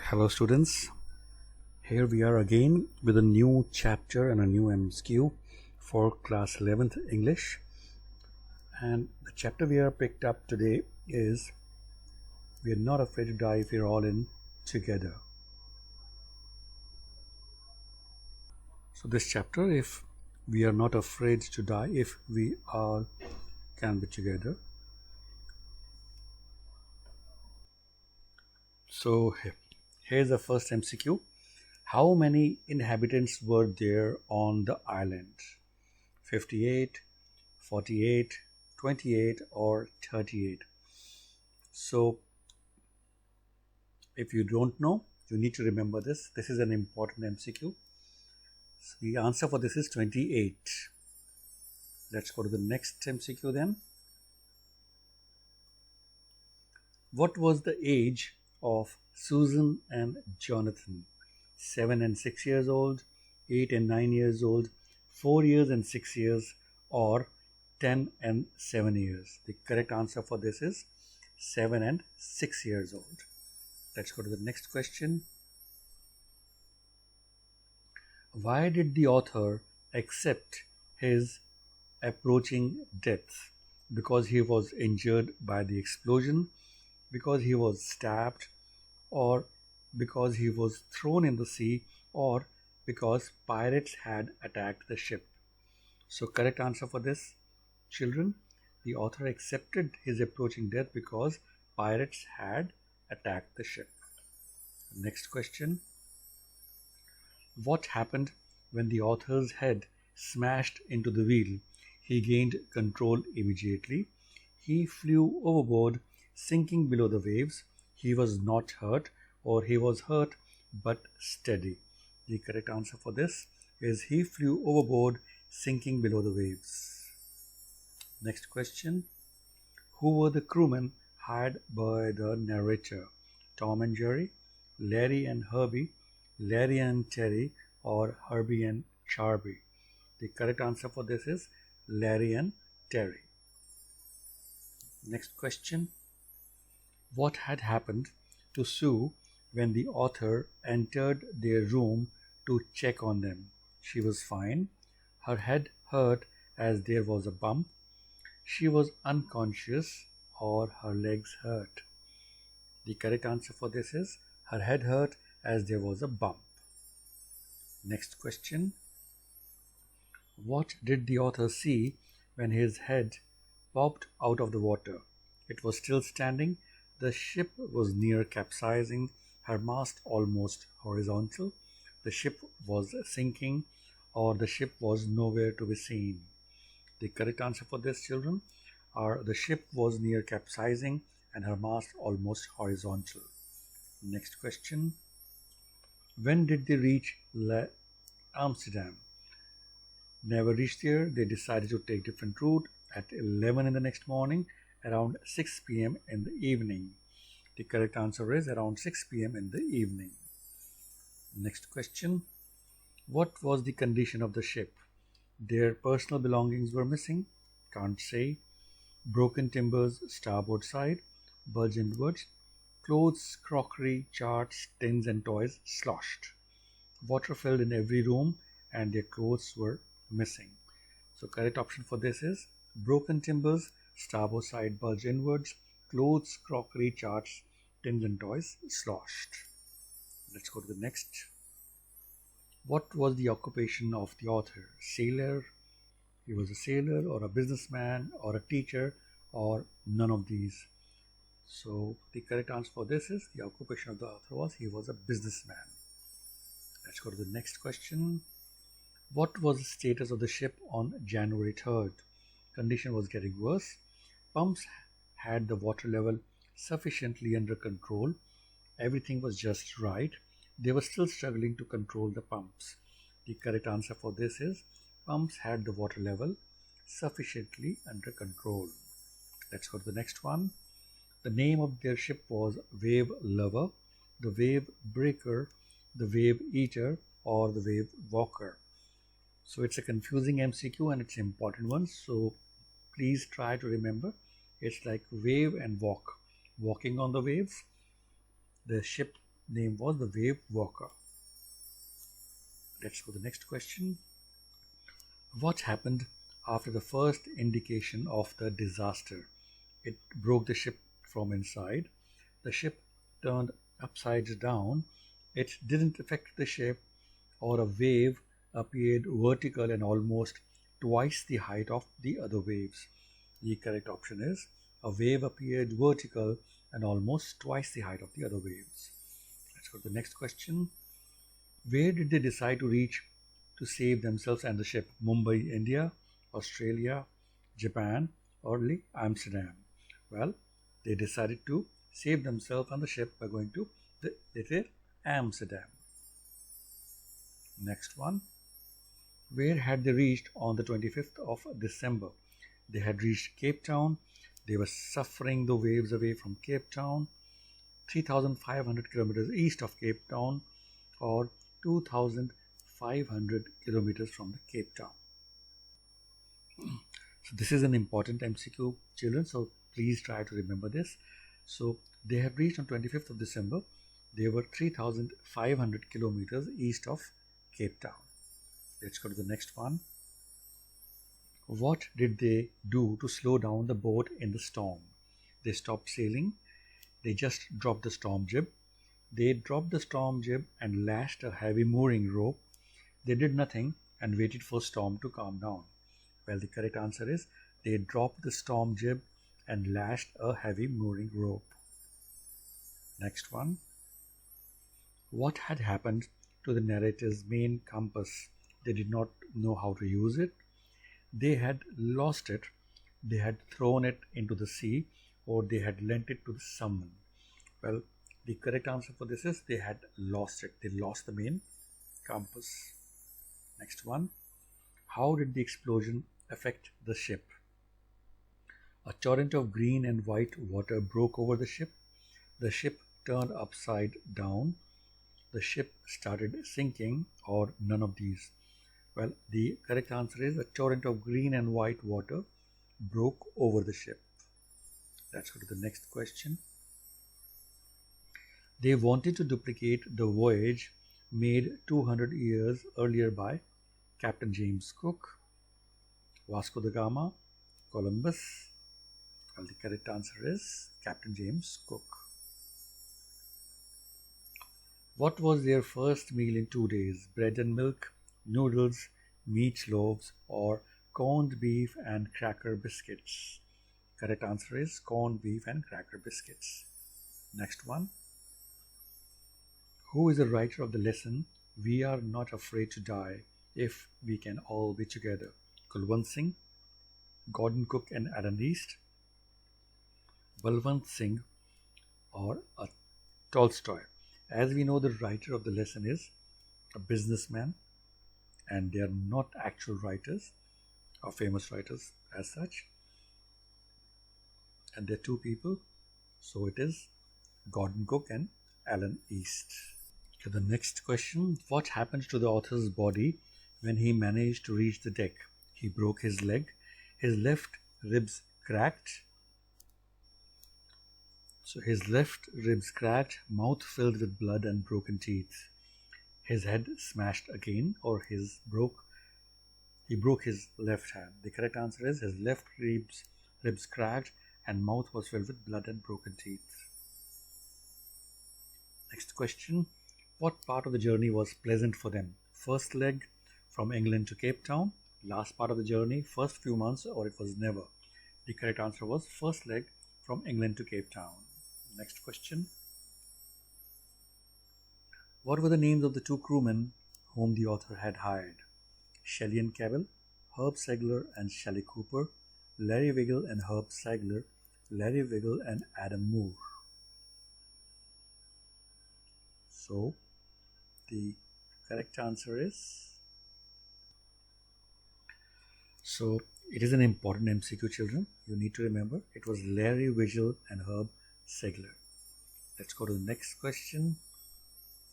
Hello students, here we are again with a new chapter and a new MCQ for class 11th English, and the chapter we are picked up today is We are not afraid to die if we are all in together. So this chapter, if we are not afraid to die if we all can be together. So here's the first MCQ. How many inhabitants were there on the island? 58, 48, 28 or 38. So if you don't know, you need to remember this. This is an important MCQ. So the answer for this is 28. Let's go to the next MCQ then. What was the age of Susan and Jonathan? 7 and 6 years old, 8 and 9 years old, 4 years and 6 years, or 10 and 7 years. The correct answer for this is 7 and 6 years old. Let's go to the next question. Why did the author accept his approaching death? Because he was injured by the explosion, because he was stabbed, or because he was thrown in the sea, or because pirates had attacked the ship. So correct answer for this, children, the author accepted his approaching death because pirates had attacked the ship. Next question. What happened when the author's head smashed into the wheel? He gained control immediately. He flew overboard, sinking below the waves. He was not hurt, or he was hurt but steady. The correct answer for this is he flew overboard, sinking below the waves. Next question. Who were the crewmen hired by the narrator? Tom and Jerry, Larry and Herbie, Larry and Terry, or Herbie and Charby? The correct answer for this is Larry and Terry. Next question. What had happened to Sue when the author entered their room to check on them? She was fine. Her head hurt as there was a bump. She was unconscious, or her legs hurt. The correct answer for this is her head hurt as there was a bump. Next question. What did the author see when his head popped out of the water? It was still standing. The ship was near capsizing, her mast almost horizontal. The ship was sinking, or the ship was nowhere to be seen. The correct answer for this, children, are the ship was near capsizing and her mast almost horizontal. Next question. When did they reach Amsterdam? Never reached there. They decided to take different route at 11 in the next morning, around 6 p.m. in the evening. The correct answer is around 6 p.m. in the evening. Next question. What was the condition of the ship? Their personal belongings were missing. Can't say. Broken timbers starboard side, bulge inwards. Clothes, crockery, charts, tins and toys sloshed. Water filled in every room and their clothes were missing. So correct option for this is broken timbers, starboard side, bulge inwards, clothes, crockery, charts, tins and toys sloshed. Let's go to the next. What was the occupation of the author? Sailor. He was a sailor, or a businessman, or a teacher, or none of these. So the correct answer for this is the occupation of the author was he was a businessman. Let's go to the next question. What was the status of the ship on January 3rd? Condition was getting worse. Pumps had the water level sufficiently under control. Everything was just right. They were still struggling to control the pumps. The correct answer for this is pumps had the water level sufficiently under control. Let's go to the next one. The name of their ship was Wave Lover, the Wave Breaker, the Wave Eater, or the Wave Walker. So it's a confusing MCQ and it's an important one. So please try to remember. It's like wave and walk. Walking on the waves. The ship name was the Wave Walker. Let's go to the next question. What happened after the first indication of the disaster? It broke the ship from inside. The ship turned upside down. It didn't affect the ship, or a wave appeared vertical and almost twice the height of the other waves. The correct option is a wave appeared vertical and almost twice the height of the other waves. Let's go to the next question. Where did they decide to reach to save themselves and the ship? Mumbai, India, Australia, Japan, or Amsterdam? Well, they decided to save themselves and the ship by going to Amsterdam. Next one. Where had they reached on the 25th of December? They had reached Cape Town. They were suffering the waves away from Cape Town, 3,500 kilometers east of Cape Town, or 2,500 kilometers from the Cape Town. So this is an important MCQ, children, so please try to remember this. So they had reached on 25th of December. They were 3,500 kilometers east of Cape Town. Let's go to the next one. What did they do to slow down the boat in the storm? They stopped sailing. They just dropped the storm jib. They dropped the storm jib and lashed a heavy mooring rope. They did nothing and waited for storm to calm down. Well, the correct answer is they dropped the storm jib and lashed a heavy mooring rope. Next one. What had happened to the narrator's main compass? They did not know how to use it. They had lost it. They had thrown it into the sea, or they had lent it to someone. Well, the correct answer for this is they had lost it. They lost the main compass. Next one. How did the explosion affect the ship? A torrent of green and white water broke over the ship. The ship turned upside down. The ship started sinking, or none of these. Well, the correct answer is a torrent of green and white water broke over the ship. Let's go to the next question. They wanted to duplicate the voyage made 200 years earlier by Captain James Cook, Vasco da Gama, Columbus. Well, the correct answer is Captain James Cook. What was their first meal in 2 days? Bread and milk, noodles, meat loaves, or corned beef and cracker biscuits? Correct answer is corned beef and cracker biscuits. Next one. Who is the writer of the lesson, "We are not afraid to die if we can all be together"? Kulwant Singh, Gordon Cook and Alan East, Balwant Singh, or Tolstoy? As we know, the writer of the lesson is a businessman, and they are not actual writers or famous writers as such. And they're two people, so it is Gordon Cook and Alan East. Okay, the next question. What happened to the author's body when he managed to reach the deck? He broke his leg. His left ribs cracked. So his left ribs cracked, mouth filled with blood and broken teeth. His head smashed again, or he broke his left hand. The correct answer is his left ribs cracked and mouth was filled with blood and broken teeth. Next question. What part of the journey was pleasant for them? First leg from England to Cape Town, last part of the journey, first few months, or it was never? The correct answer was first leg from England to Cape Town. Next question. What were the names of the two crewmen whom the author had hired? Shelley and Cavell, Herb Segler and Shelley Cooper, Larry Wiggle and Herb Segler, Larry Wiggle and Adam Moore. So, the correct answer is... So, it is an important MCQ, children. You need to remember it was Larry Wiggle and Herb Segler. Let's go to the next question.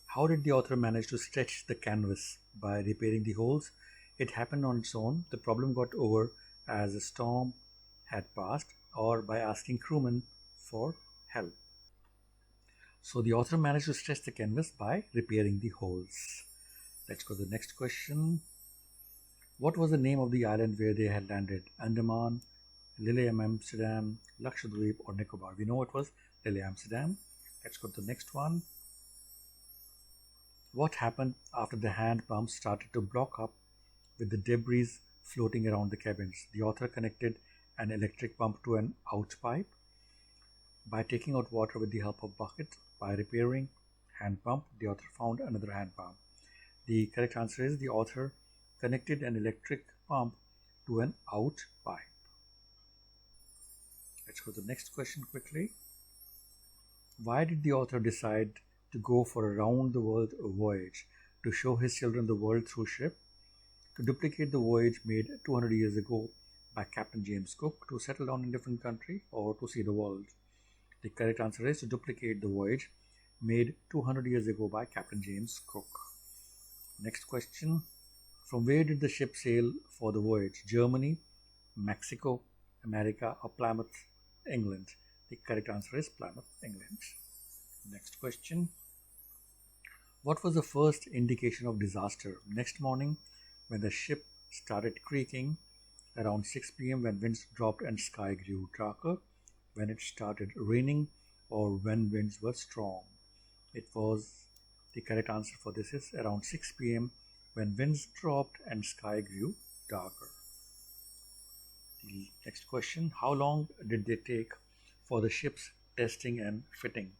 How did the author manage to stretch the canvas? By repairing the holes. It happened on its own. The problem got over as the storm had passed, or by asking crewmen for help. So the author managed to stretch the canvas by repairing the holes. Let's go to the next question. What was the name of the island where they had landed? Andaman, Lille Amsterdam, Lakshadweep, or Nicobar? We know it was Lille Amsterdam. Let's go to the next one. What happened after the hand pumps started to block up with the debris floating around the cabins? The author connected an electric pump to an out pipe by taking out water with the help of bucket. By repairing hand pump, the author found another hand pump. The correct answer is the author connected an electric pump to an out pipe. Let's go to the next question quickly. Why did the author decide to go for a round-the-world voyage? To show his children the world through ship, to duplicate the voyage made 200 years ago by Captain James Cook, to settle down in a different country, or to see the world? The correct answer is to duplicate the voyage made 200 years ago by Captain James Cook. Next question. From where did the ship sail for the voyage? Germany, Mexico, America, or Plymouth, England? The correct answer is Plymouth, England. Next question. What was the first indication of disaster? Next morning, when the ship started creaking, around 6 p.m. when winds dropped and sky grew darker, when it started raining, or when winds were strong? It was the correct answer for this is around 6 p.m. when winds dropped and sky grew darker. The next question. How long did they take for the ship's testing and fitting?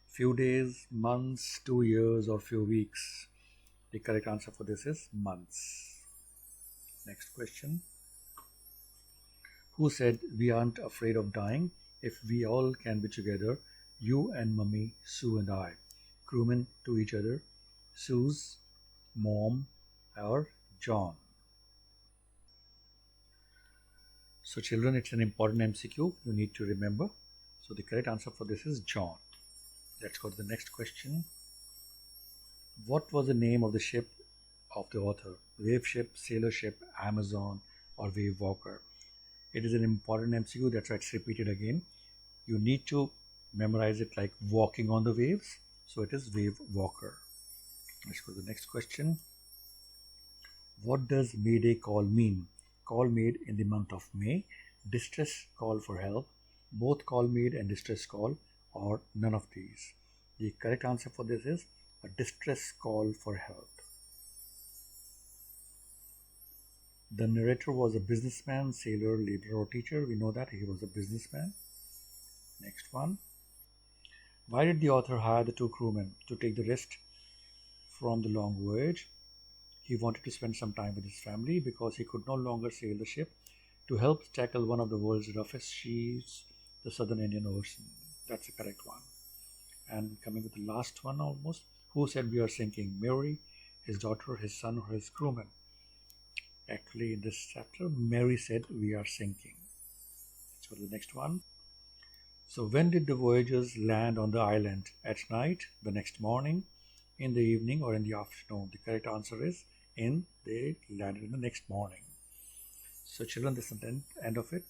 Few days, months, 2 years, or few weeks? The correct answer for this is months. Next question. Who said we aren't afraid of dying if we all can be together? You and Mummy, Sue and I. Crewmen to each other. Sue's mom or John. So children, it's an important MCQ you need to remember. So the correct answer for this is John. Let's go to the next question. What was the name of the ship of the author? Wave ship, sailor ship, Amazon, or wave walker? It is an important MCQ, that's why it's repeated again. You need to memorize it like walking on the waves. So it is wave walker. Let's go to the next question. What does Mayday call mean? Call made in the month of May, distress call for help, both call made and distress call, or none of these? The correct answer for this is a distress call for help. The narrator was a businessman, sailor, laborer, or teacher. We know that he was a businessman. Next one. Why did the author hire the 2 crewmen? To take the rest from the long voyage. He wanted to spend some time with his family because he could no longer sail the ship to help tackle one of the world's roughest seas, the Southern Indian Ocean. That's the correct one. And coming with the last one almost. Who said we are sinking? Mary, his daughter, his son, or his crewmen? Actually, in this chapter, Mary said we are sinking. Let's go to the next one. So when did the voyagers land on the island? At night, the next morning, in the evening, or in the afternoon? The correct answer is they landed in the next morning. So children, this is the end of it.